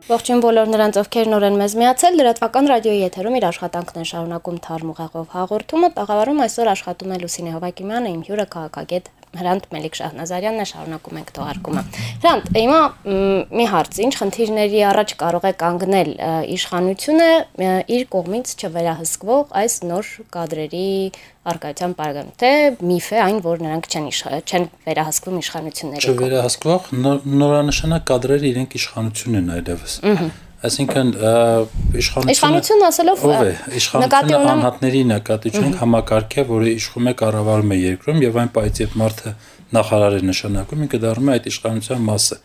Ողջույն բոլոր նրանց, ովքեր նոր են մեզ միացել, լրատվական ռադիոյի եթերում իր աշխատանքն է շարունակում Թարմ ուղեղով հաղորդումը, տաղավարում այսօր աշխատում է Լուսինե Հովակիմյանը, իմ հյուրը քաղաքագետ Հրանտ Մելիք Շահնազարյանն է, շարունակում ենք թողարկումը։ Հրանտ, հիմա մի հարց, ինչ խնդիրների առաջ կարող է կանգնել իշխանությունը իր կողմից չվերահսկվող այս նոր կադրերի արկայության պարագայում, թե միֆ է այն, որ նրանք չեն վերահսկվում իշխանությունների կողմից։ Չվերահսկվող նորանշանակ կադրերը իրենք իշխանություն են այլևս։ Այսինքն իշխանություն ասելով իշխանությունը անհատների նկատի ունենք համակարգ է, որը իշխում է կառավարում է երկրում եւ այն պայծ երբ մարդը նախարար է նշանակում, ինքը դառնում է այդ իշխանության մասը։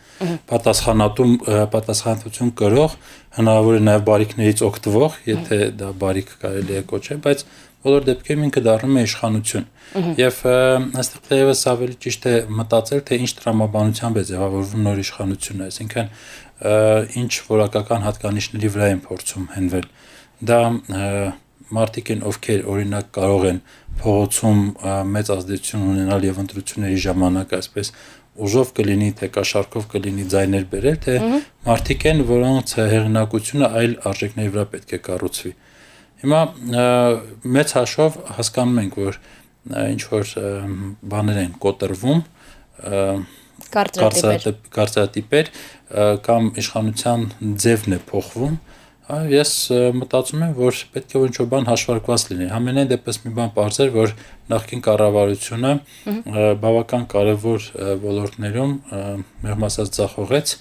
Պատասխանատվություն կրող, հնարավոր է նաեւ բարիքներից օգտվող, եթե դա բարիք կարելի է կոչել, բայց բոլոր դեպքերում ինքը դառնում է իշխանություն։ Եվ այստեղ թերևս ավելի ճիշտ է մտածել, թե ինչ տրամաբանությամբ է ձևավորվում նոր իշխանությունը, այսինքն ինչ որակական հատկանիշների վրա են փորձում հենվել։ Դա մարդիկ են, ովքեր օրինակ կարող են փողոցում մեծ ազդեցություն ունենալ եւ ընտրությունների ժամանակ այսպես ուժով կլինի, թե կաշառքով կլինի ձայներ բերել, թե մարդիկ են, որոնց հեղինակությունը այլ արժեքների վրա պետք է կառուցվի։ Հիմա մեծ հաշվով հասկանում ենք, որ ինչ որ բաներ են կոտրվում, կարծրատիպեր կամ իշխանության ձևն է փոխվում, ես մտածում եմ, որ պետք է ինչ-որ բան հաշվարկված լինի։ Համենայն դեպս մի բան պարզ էր, որ նախկին կառավարությունը բավական կարևոր ոլորտներում մեղմ ասած ձախողեց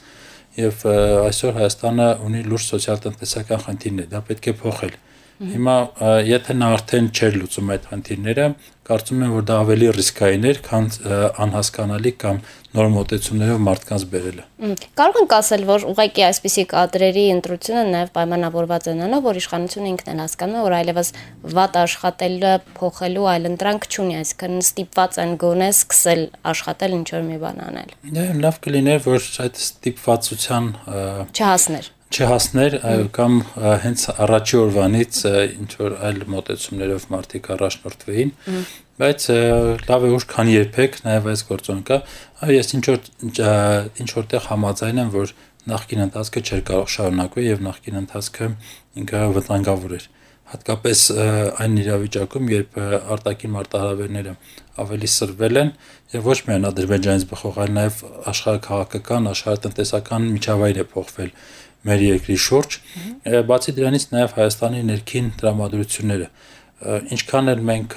եւ այսօր Հայաստանը ունի լուրջ սոցիալ-տնտեսական խնդիրներ, դա պետք է փոխել։ Հիմա եթե նա արդեն չէր լուծում այդ խնդիրները, կարծում եմ, որ դա ավելի ռիսկային էր, քան անհասկանալի կամ նոր մոտեցումներով մարդկանց բերելը։ Կարող ենք ասել, որ ուղղակի այսպիսի կադրերի ընտրությունը նաև պայմանավորված է նրանով, որ իշխանությունը ինքն էլ հասկանում է, որ այլևս վատ աշխատելը փոխելու այլ ընտրանք չունի, այսինքն ստիպված են գոնե սկսել աշխատել ինչ-որ մի բան անել։ Լավ կլիներ, որ այդ ստիպվածության չհասներ, կամ հենց առաջի օրվանից ինչ որ այլ մոտեցումներով մարդիկ առաջնորդվեին, բայց լավ է ուշ քան երբեք, նաև այս գործոնակա, ես ինչ որտեղ համաձայն եմ, որ նախկին ընթացքը չէր կարող շարունակվել եւ նախկին ընթացքը ինքը վտանգավոր էր։ Հատկապես այն իրավիճակում, երբ արտաքին մարտահրավերները ավելի սրվել են եւ ոչ միայն Ադրբեջանից բխող, այլ նաեւ աշխարհաքաղաքական, աշխարհատնտեսական միջավայր է փոխվել մեր երկրի շուրջ, բացի դրանից նաև Հայաստանի ներքին տրամադրությունները, ինչքան էլ մենք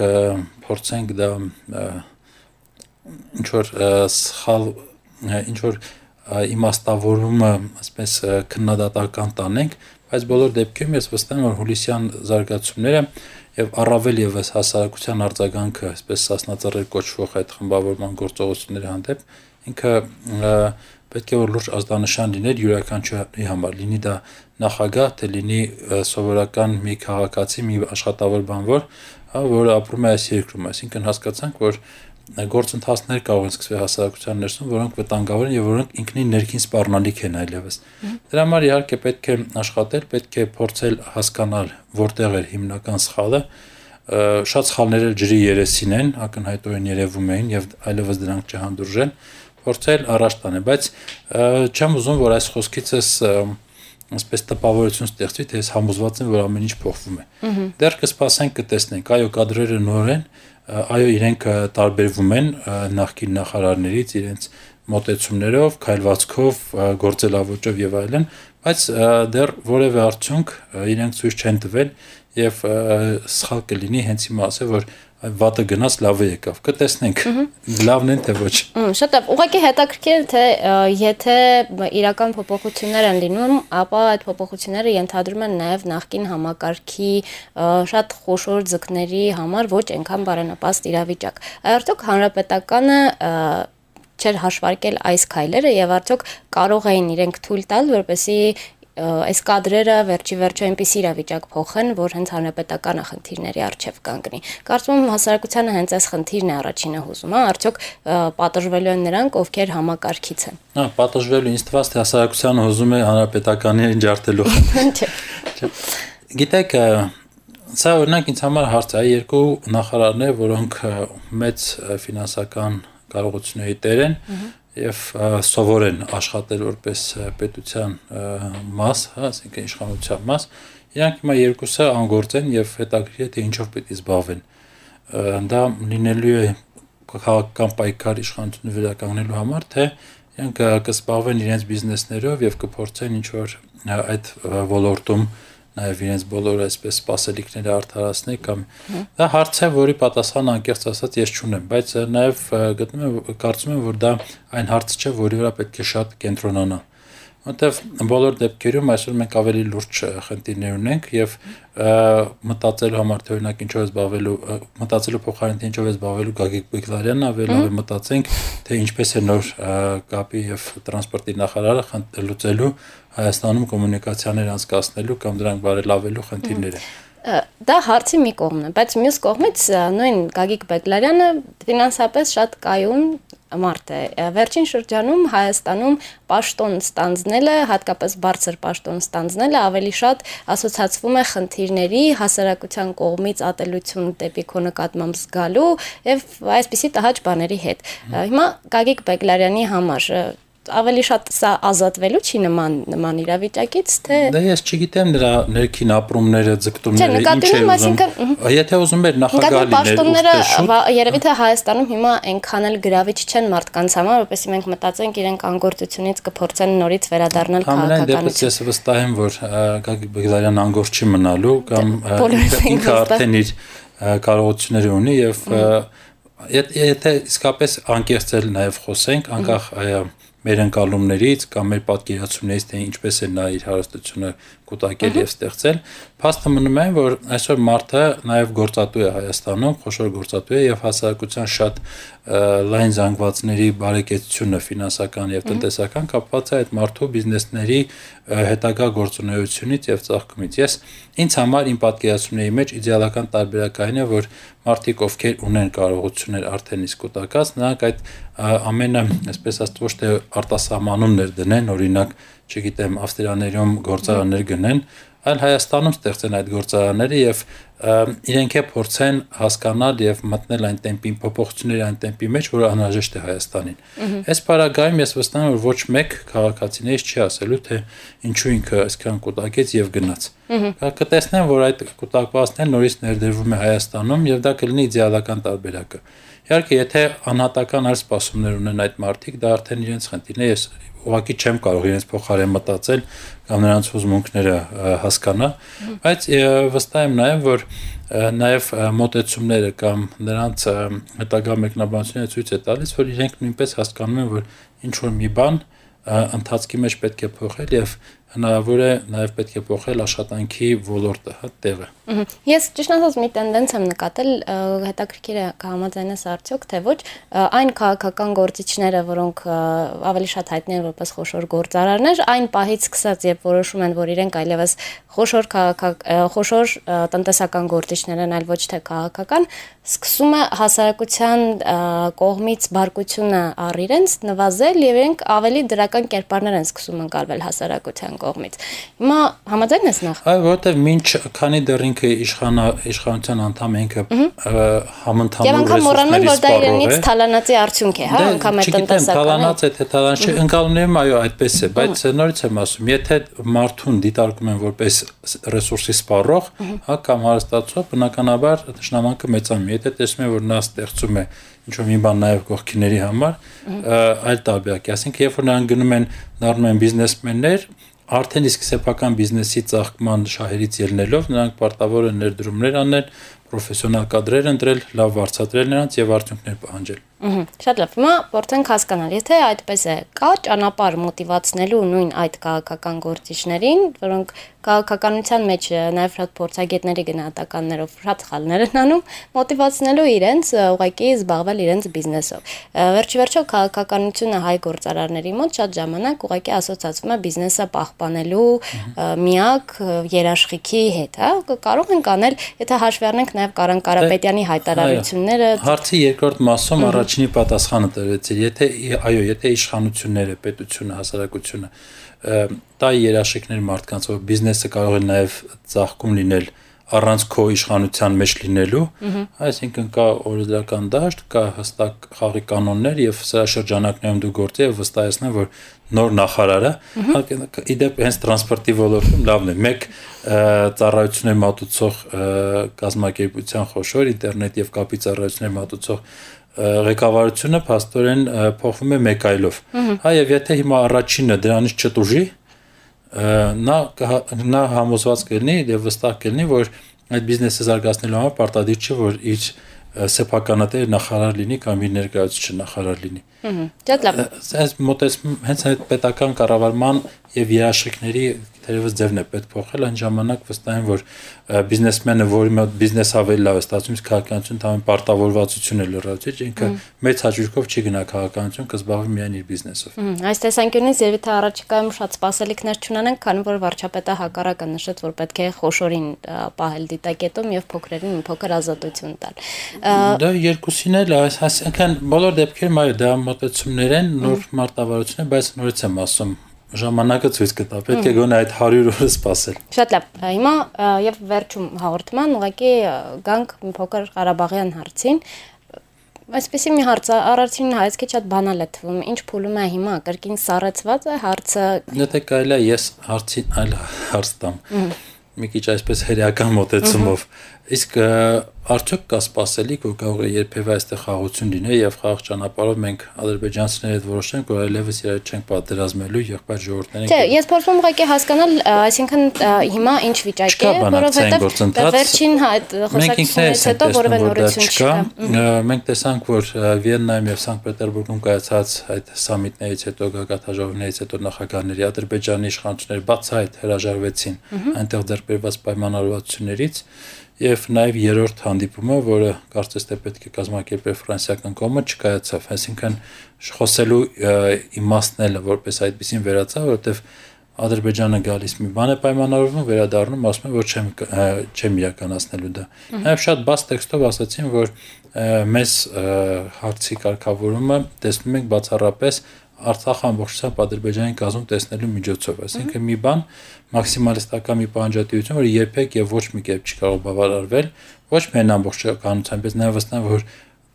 փորձենք դա ինչ որ սխալ, ինչ որ իմաստավորումը, ասես քննադատական տանենք, բայց բոլոր դեպքերում ես վստահ եմ, որ հուլիսյան զարգացումները եւ առավել եւս հասարակության արձագանքը, այսպես սասնածռեր կոչվող այդ խմբավորման գործողությունների հանդեպ, ինքը պետք է որ լուրջ ազդանշան լիներ յուրաքանչյուրի համար, լինի դա նախագահ, թե լինի սովորական մի քաղաքացի, մի աշխատավոր բանվոր, որը ապրում է այս երկրում, այսինքն հասկացանք, որ գործընթացներ կարող են սկսվել հասարակության ներսում, որոնք վտանգավոր են եւ որոնք ինքնին ներքին սպառնալիք են այլևս։ Դրա համար իհարկե պետք է աշխատել, պետք է փորձել հասկանալ որտեղ է հիմնական սխալը, շատ սխալներ ջրի երեսին են, ակնհայտորեն երևում էին եւ այլևս դրանք չհանդուրժեն, փորձել առաջ տանել, բայց չեմ ուզում, որ այս խոսքիցս այսպես տպավորություն ստեղծվի, թե ես համոզված եմ, որ ամեն ինչ փոխվում է։ Դեռ կսպասենք, կտեսնենք, այո, կադրերը նոր են, այո, իրենք տարբերվում են նախկին նախարարներից, իրենց մոտեցումներով, քայլվածքով, գործելավոճով եւ այլն, բայց դեռ որևէ արդյունք իրենք ցույց չեն տվել եւ սխալ կլինի հենց հիմա ասել, որ վատը գնաց, լավը եկավ։ Կտեսնենք, լավն են թե ոչ։ Շատ լավ, ուղղակի հետաքրքիր է, թե եթե իրական փոփոխություններ են լինում, ապա այդ փոփոխությունները ենթադրում են նաև նախկին համակարգի շատ խոշոր ձկների համար ոչ այնքան բարենպաստ իրավիճակ։ Արդյոք հանրապետականը չէր հաշվարկել այս քայլերը եւ արդյոք կարող էին իրենք թույլ տալ, որպեսզի այս կադրերը վերջի վերջո այնպիսի իրավիճակ փոխեն, որ հենց հանրապետականը խնդիրների առջև կանգնի։ Կարծում եմ հասարակությանը հենց այս խնդիրն է առաջինը հուզում, արդյոք պատժվելու են նրանք, ովքեր համակարգից են։ Պատժվելու ինձ թվաց, թե հասարակությանը հուզում է հանրապետականի ջարդելու։ Գիտեք, սա օրինակ ինձ համար հարց է, երկու նախարարներ, որոնք մեծ ֆինանսական կարողությունների տեր են, եւ սովորեն աշխատել որպես պետության մաս, հա, այսինքն իշխանության մաս, իրանք հիմա երկուսը անգործ են եւ հետաքրքիր է թե ինչով պետք է զբաղվեն։ Դա լինելու է քաղաքական պայքար իշխանությունը վերականգնելու համար, թե իրանք կզբաղվեն իրենց բիզնեսներով եւ կփորձեն ինչ որ այդ ոլորտում նաև իրենց բոլոր այսպես սպասելիքները արդարացնել կամ դա հարց է, որի պատասխանը անկեղծ ասած ես չունեմ, բայց նաև կարծում եմ, որ դա այն հարցը չէ, որի վրա պետք է շատ կենտրոնանա։ Որտեվ բոլոր դեպքերում այսօր մենք ավելի լուրջ խնդիրներ ունենք եւ մտածելու համար թե օրինակ ինչով է զբաղվելու մտածելու փոխարեն թե ինչով է զբաղվելու Գագիկ Բեգլարյանն ավելի լավ է մտածենք թե ինչպես է նոր կապի եւ տրանսպորտի նախարարը լուծելու Հայաստանում կոմունիկացիաներ անցկացնելու կամ դրանք բարելավելու խնդիրները։ Դա հարցի մի կողմն է, բայց մյուս կողմից նույն Գագիկ Բեգլարյանը ֆինանսապես շատ կայուն մարդ է։ Վերջին շրջանում Հայաստանում պաշտոն ստանձնելը, հատկապես բարձր պաշտոն ստանձնելը ավելի շատ ասոցացվում է խնդիրների հասարակության կողմից ատելություն դեպի քո նկատմամբ զգալու եւ այսպիսի տհաճ բաների հետ։ Հիմա Գագիկ Բեգլարյանի համար ավելի շատ սա ազատվելու չի նման իրավիճակից, թե Դա ես չգիտեմ նրա ներքին ապրումները, ձգտումները, ինչ է ուզում։ Եթե ուզում էր նախագահ լինել, պաշտոնները երևի թե Հայաստանում հիմա այնքան էլ գրավիչ չեն մարդկանց համար, որովհետեւ մենք մտածենք իրենք անգործությունից կփորձեն նորից վերադառնալ քաղաքականություն։ Ես վստահ եմ, որ Գագիկ Բեգլարյանն անգործ չի մնալու կամ ինքը արդեն իր կարողությունները ունի եւ եթե իսկապես անկեղծ էլ նաեւ խոսենք, անկախ մեր ընկալումներից կամ մեր պատկերացումներից թե ինչպես է նա իր հարստությունը կուտակել եւ ստեղծել, փաստը մնում է, որ այսօր մարդը նաեւ գործատու է Հայաստանում, խոշոր գործատու է եւ հասարակության շատ լայն զանգվածների բարեկեցությունը ֆինանսական եւ տնտեսական կապված է այդ մարդու բիզնեսների հետագա գործունեությունից եւ ծաղկումից։ Ես ինձ համար իմ պատկերացումների մեջ իդեալական տարբերակային է, որ մարդիկ ովքեր ունեն կարողություններ արդեն իսկ կուտակած, նրանք այդ ամենը, այսպես ասած, ոչ թե արտասահմանումներ դնեն, օրինակ, չգիտեմ, Ավստրիաներում գործարաններ գնեն, այլ Հայաստանում ստեղծեն այդ գործարանները եւ իրենք է փորձեն հասկանալ եւ մտնել այն տեմպին, փոփոխությունների այն տեմպի մեջ, որը անհրաժեշտ է Հայաստանին։ Այս պարագայում ես վստահ եմ, որ ոչ մեկ քաղաքացիներից չի ասելու, թե ինչու ինքը այսքան կուտակեց եւ գնաց։ Կտեսնեն, որ այդ կուտակվածքն նորից ներդրվում է Հայաստանում եւ դա կլինի իդեալական տարբերակը։ Իհարկե, եթե անհատական այլ սպասումներ ունեն այդ մարդիկ, դա արդեն իրենց խնդիրն է, ես ուղղակի չեմ կարող իրենց փոխարեն մտածել կամ նրանց հուզմունքները հասկանալ, բայց վստահ եմ նաև, որ նաև մոտեցումները կամ նրանց հետագա մեկնաբանությունները ցույց է տալիս, որ իրենք նույնպես հասկանում են, որ ինչ որ մի բան ընթացքի մեջ պետք է փոխել եւ հնարավոր է նաև պետք է փոխել աշխատանքի ոլորտը, հա, տեղը։ Ես ճիշտ ասած մի տենդենց եմ նկատել, հետաքրքիր է կհամաձայնես արդյոք, թե ոչ, այն քաղաքական գործիչները, որոնք ավելի շատ հայտնի են որպես խոշոր գործարարներ, այն պահից սկսած, երբ որոշում են, որ իրենք այլևս խոշոր տնտեսական գործիչներ են, այլ ոչ թե քաղաքական, սկսում է հասարակության կողմից բարկությունը առ իրենց նվազել եւ իրենք ավելի դրական կերպարներ են սկսում ընկալվել հասարակության կողմից։ Հիմա համաձայն ես նախ։ Այո, որտեվ մինչ քանի դեռ ինքը իշխանության անդամ է, ինքը համընդհանուր ռեսուրսների որ դա իրենից թալանացի արդյունք է, հա, անգամ է տնտեսական։ Թալանաց է, թե թալան չէ, ընկալումներում այո, այդպես է, բայց նորից եմ ասում, եթե մարդուն դիտարկում են որպես ռեսուրսի սպառող, հա, կամ հարստացող, բնականաբար թշնամանքը մեծանում է։ Եթե տեսնում են, որ նա ստեղծում է ինչ-որ մի բան նաև կողքիների համար, այլ տարբերակ է, ասենք, երբ որ նրանք գնում են դառնում են բիզնեսմեններ, արդեն իսկ սեփական բիզնեսի ծաղկման շահերից ելնելով նրանք պարտավոր են ներդրումներ անել, պրոֆեսիոնալ կադրեր ընտրել, լավ վարձատրել նրանց եւ արդյունքներ պահանջել։ Շատ լավ, հիմա փորձենք հասկանալ, եթե այդպես է, կա ճանապարհ մոտիվացնելու նույն այդ քաղաքական գործիչներին, որոնք քաղաքականության մեջ նաև շատ փորձագետների գնահատականներով շատ սխալներ են անում, մոտիվացնելու իրենց ուղղակի զբաղվել իրենց բիզնեսով։ Վերջիվերջո քաղաքականությունը հայ գործարարների մոտ շատ ժամանակ ուղղակի ասոցացվում է բիզնեսը պահպանելու միակ երաշխիքի հետ, հա, կարող ենք անել, եթե հաշվի առնենք նաև Կարեն Կարապետյանի հայտարարությունները։ Հարցի երկրորդ մասում առաջինի պատասխանը տրվեցի, եթե իշխանությունները, պետությունը, հասարակությունը տա երաշխիքներ մարդկանց, որ բիզնեսը կարող է նաև ծաղկում լինել առանց քո իշխանության մեջ լինելու, այսինքն կա օրենսդրական դաշտ, կա հստակ խաղի կանոններ եւ սրա շրջանակներում դու գործի եւ վստահեցնես, որ նոր նախարարը, իդեպ հենց տրանսպորտի ոլորտում լավն է, մեկ ծառայություններ մատուցող կազմակերպության խոշոր ինտերնետ եւ կապի ծառայություններ մատուցող ղեկավարությունը փաստորեն փոխվում է մեկ այլով։ Հա եւ եթե հիմա առաջինը դրանից չտուժի, նա համոզված կլինի եւ վստահ կլինի, որ այդ բիզնեսը զարգացնելու համար պարտադիր չէ, որ իր սեփականատեր նախարար լինի կամ իր ներկայացուցիչ նախարար լինի։ Շատ լավ։ Այս մոտեցում հենց այդ պետական կառավարման եւ երաշխիքների թերևս ձևն է պետք փոխել, այն ժամանակ վստահ եմ, որ բիզնեսմենը, որի մոտ բիզնես ավելի լավ է ստացվում, իսկ քաղաքականություն թվում պարտավորվածություն է լրացուցիչ, ինքը մեծ հաճույքով չի գնա քաղաքականություն, կզբաղվի միայն իր բիզնեսով։ Այս տեսանկյունից երևի թե առաջիկայում շատ սպասելիքներ չունենանք, քանի որ վարչապետը հակառակը նշեց, որ պետք է խոշորին պահել դիտակետում եւ փոքրերին փոքր ազատություն տալ։ Դա երկուսին էլ, այսինքն բոլոր դեպքերում այո, դա մոտեցումներ են, նոր մարտավարություն է, բայց նորից եմ ասում, ժամանակը ցույց կտա, պետք է գոնե այդ 100 օրը սպասել։ Շատ լավ։ Հիմա եւ վերջում հաղորդման ուղղակի գանք մի փոքր Ղարաբաղյան հարցին։ Այսպեսի մի հարց, առաջին հայացքի շատ բանալ է թվում, ինչ փուլում է հիմա, կրկին սառեցված է հարցը։ Եթե կարելի է ես հարցին այլ հարց տամ։ Մի քիչ այսպես հերիական մոտեցումով, իսկ արդյոք կա սպասելիք, որ կարող է երբևէ այստեղ խաղաղություն լինի եւ խաղաղ ճանապարհով մենք ադրբեջանցիների հետ որոշենք, որ այլևս իրար չենք պատերազմելու եղբայր ժողովուրդներին։ Չէ, ես փորձում ուղղակի հասկանալ, այսինքն հիմա ինչ վիճակ է, որովհետեւ վերջին այդ խոսակցությունից հետո որևէ նորություն չկա։ Մենք տեսանք, որ Վիեննայում եւ Սանկտ Պետերբուրգում կայացած այդ սամիտներից հետո, գագաթնաժողովներից հետո նախագահների Ադրբեջանի իշխանությունները բացահայտ հրաժարվեցին այնտեղ ձեռքբերված պայմանավորվածություններից եւ նաեւ երրորդ հանդիպումը, որը կարծես թե պետք է կազմակերպել ֆրանսիական կողմը, չկայացավ, այսինքն խոսելու իմաստն էլ որպես այդպեսին վերացավ, որովհետեւ Ադրբեջանը գալիս մի բան է պայմանավորվում, վերադառնում, ասում է, որ չեմ իրականացնելու դա։ Նաեւ շատ բաց տեքստով ասացին, որ մեզ հարցի կարգավորումը տեսնում ենք բացառապես Արցախ ամբողջությամբ Ադրբեջանի կազմում տեսնելու միջոցով, այսինքն մի բան մաքսիմալիստական մի պահանջատիրություն, որը երբեք եւ ոչ մի կերպ չի կարող բավարարվել, ոչ միայն ամբողջականությամբ, բայց նաեւ վստահ եմ, որ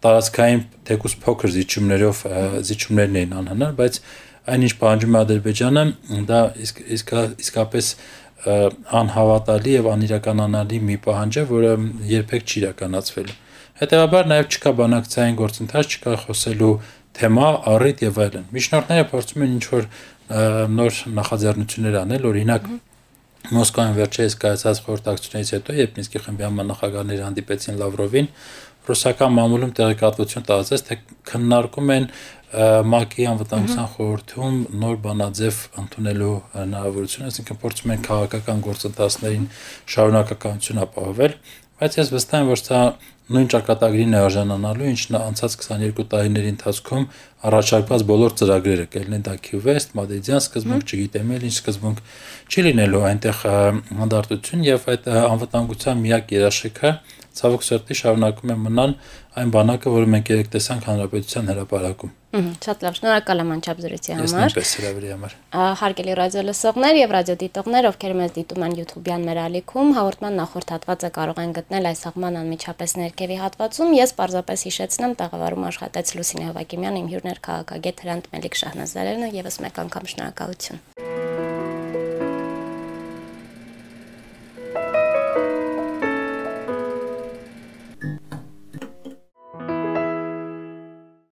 տարածքային թեկուզ փոքր զիջումներն էին անհնար, բայց այնինչ պահանջում է Ադրբեջանը, դա իսկապես անհավատալի եւ անիրականանալի մի պահանջ է, որը երբեք չի իրականացվելու։ Հետևաբար նաեւ չկա բանակցային գործընթաց, չկա խոսելու թեմա, առիթ եւ այլն։ Միջնորդները փորձում են ինչ-որ նոր նախաձեռնություններ անել, օրինակ Մոսկվայում վերջերս կայացած խորհրդակցությունից հետո, երբ Մինսկի խմբի համանախագահները հանդիպեցին Լավրովին, ռուսական մամուլում տեղեկատվություն տարածեց, թե քննարկում են ՄԱԿ-ի անվտանգության խորհրդում նոր բանաձև ընդունելու հնարավորություն, այսինքն փորձում են քաղաքական գործընթացներին շարունակականություն ապահովել, բայց ես վստահ եմ, որ սա նույն ճակատագրին է արժանանալու, ինչն անցած 22 տարիների ընթացքում առաջարկված բոլոր ծրագրերը կլինեն դա Q-West, Մադրիդյան սկզբունք, չգիտեմ էլ ինչ սկզբունք, չի լինելու այնտեղ հանդարտություն եւ այդ անվտանգության միակ երաշխիքը ցավոք սրտի շարունակում է մնալ այն բանակը, որը մենք երեք տեսանք հանրապետության հրապարակում։ Շատ լավ, շնորհակալ եմ անչափ զրույցի համար։ Ես նույնպես հրավերի համար։ Հարգելի ռադիո լսողներ եւ ռադիոդիտողներ, ովքեր մեզ դիտում են YouTube-յան մեր ալիքում, հաղորդման նախորդ հատվածը կարող են գտնել այս հաղման անմիջապես ներքևի հատվածում։ Ես պարզապես հիշեցնեմ, տաղավարում աշխատեց Լուսինե Հովակիմյան, իմ հյուրն էր քաղաքագետ Հրանտ Մելիք Շահնազարյանը, եւս մեկ անգամ շնորհակալություն։